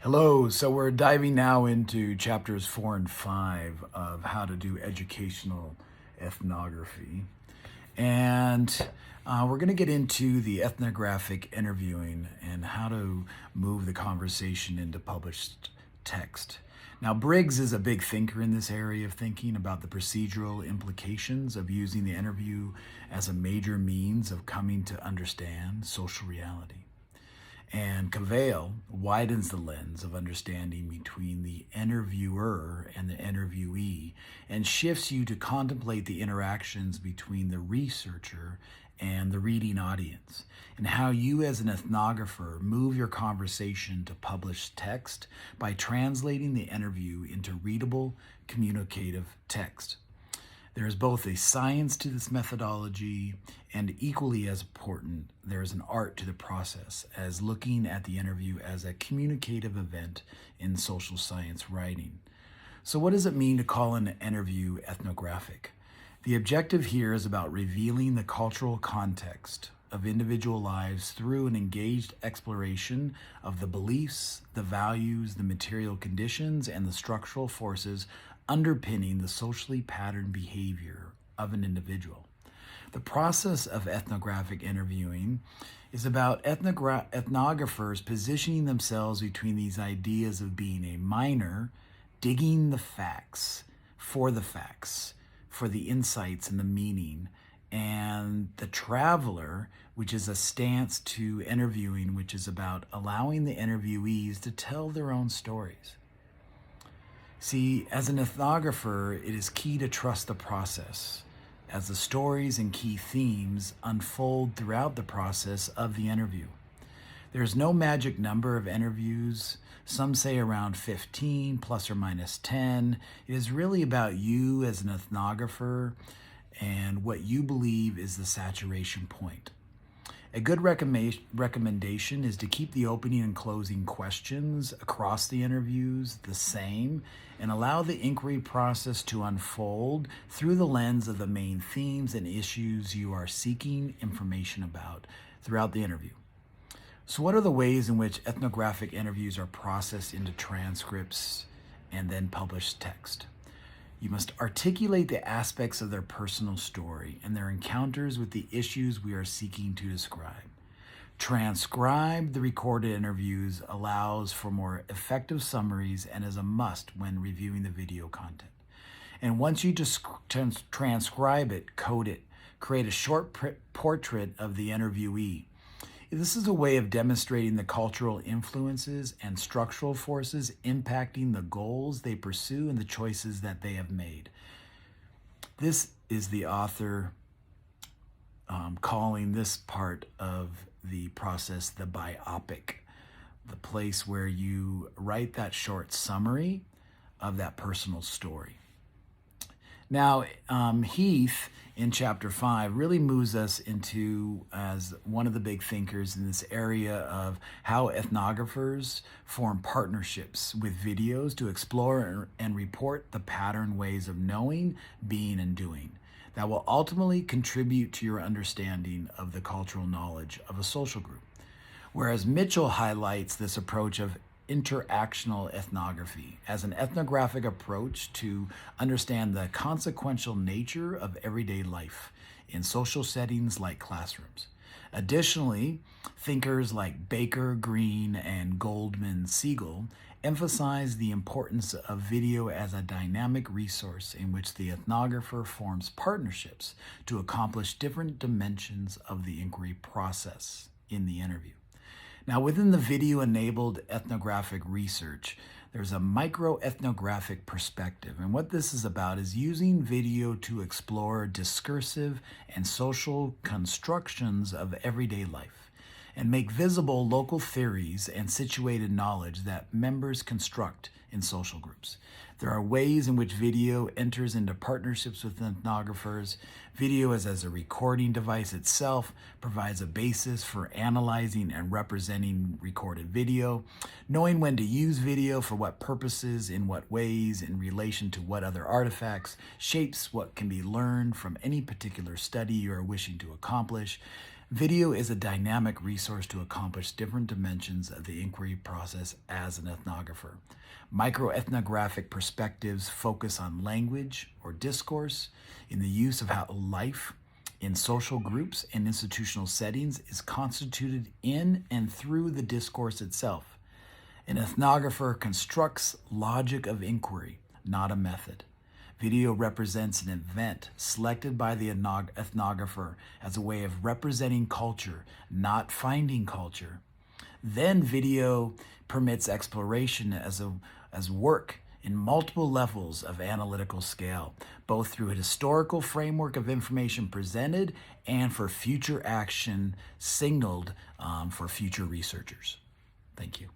Hello, so we're diving now into chapters 4 and 5 of how to do educational ethnography. And we're going to get into the ethnographic interviewing and how to move the conversation into published text. Now, Briggs is a big thinker in this area of thinking about the procedural implications of using the interview as a major means of coming to understand social reality. And Cavell widens the lens of understanding between the interviewer and the interviewee and shifts you to contemplate the interactions between the researcher and the reading audience, and how you as an ethnographer move your conversation to published text by translating the interview into readable, communicative text. There is both a science to this methodology, and equally as important, there is an art to the process, as looking at the interview as a communicative event in social science writing. So what does it mean to call an interview ethnographic? The objective here is about revealing the cultural context of individual lives through an engaged exploration of the beliefs, the values, the material conditions, and the structural forces underpinning the socially patterned behavior of an individual. The process of ethnographic interviewing is about ethnographers positioning themselves between these ideas of being a miner, digging the facts, for the insights and the meaning, and the traveler, which is a stance to interviewing, which is about allowing the interviewees to tell their own stories. See, as an ethnographer, it is key to trust the process as the stories and key themes unfold throughout the process of the interview. There is no magic number of interviews. Some say around 15, plus or minus 10. It is really about you as an ethnographer and what you believe is the saturation point. A good recommendation is to keep the opening and closing questions across the interviews the same and allow the inquiry process to unfold through the lens of the main themes and issues you are seeking information about throughout the interview. So what are the ways in which ethnographic interviews are processed into transcripts and then published text? You must articulate the aspects of their personal story and their encounters with the issues we are seeking to describe. Transcribe the recorded interviews allows for more effective summaries and is a must when reviewing the video content. And once you transcribe it, code it, create a short portrait of the interviewee. This is a way of demonstrating the cultural influences and structural forces impacting the goals they pursue and the choices that they have made. This is the author calling this part of the process the biopic, the place where you write that short summary of that personal story. Now, Heath in chapter 5 really moves us into as one of the big thinkers in this area of how ethnographers form partnerships with videos to explore and report the pattern ways of knowing, being, and doing that will ultimately contribute to your understanding of the cultural knowledge of a social group. Whereas Mitchell highlights this approach of interactional ethnography as an ethnographic approach to understand the consequential nature of everyday life in social settings like classrooms. Additionally, thinkers like Baker, Green, and Goldman Siegel emphasize the importance of video as a dynamic resource in which the ethnographer forms partnerships to accomplish different dimensions of the inquiry process in the interview. Now, within the video-enabled ethnographic research, there's a micro-ethnographic perspective. And what this is about is using video to explore discursive and social constructions of everyday life and make visible local theories and situated knowledge that members construct in social groups. There are ways in which video enters into partnerships with ethnographers. Video as a recording device itself provides a basis for analyzing and representing recorded video, knowing when to use video for what purposes, in what ways, in relation to what other artifacts, shapes what can be learned from any particular study you are wishing to accomplish. Video is a dynamic resource to accomplish different dimensions of the inquiry process as an ethnographer. Microethnographic perspectives focus on language or discourse in the use of how life in social groups and institutional settings is constituted in and through the discourse itself. An ethnographer constructs logic of inquiry, not a method. Video represents an event selected by the ethnographer as a way of representing culture, not finding culture. Then video permits exploration as work in multiple levels of analytical scale, both through a historical framework of information presented and for future action signaled for future researchers. Thank you.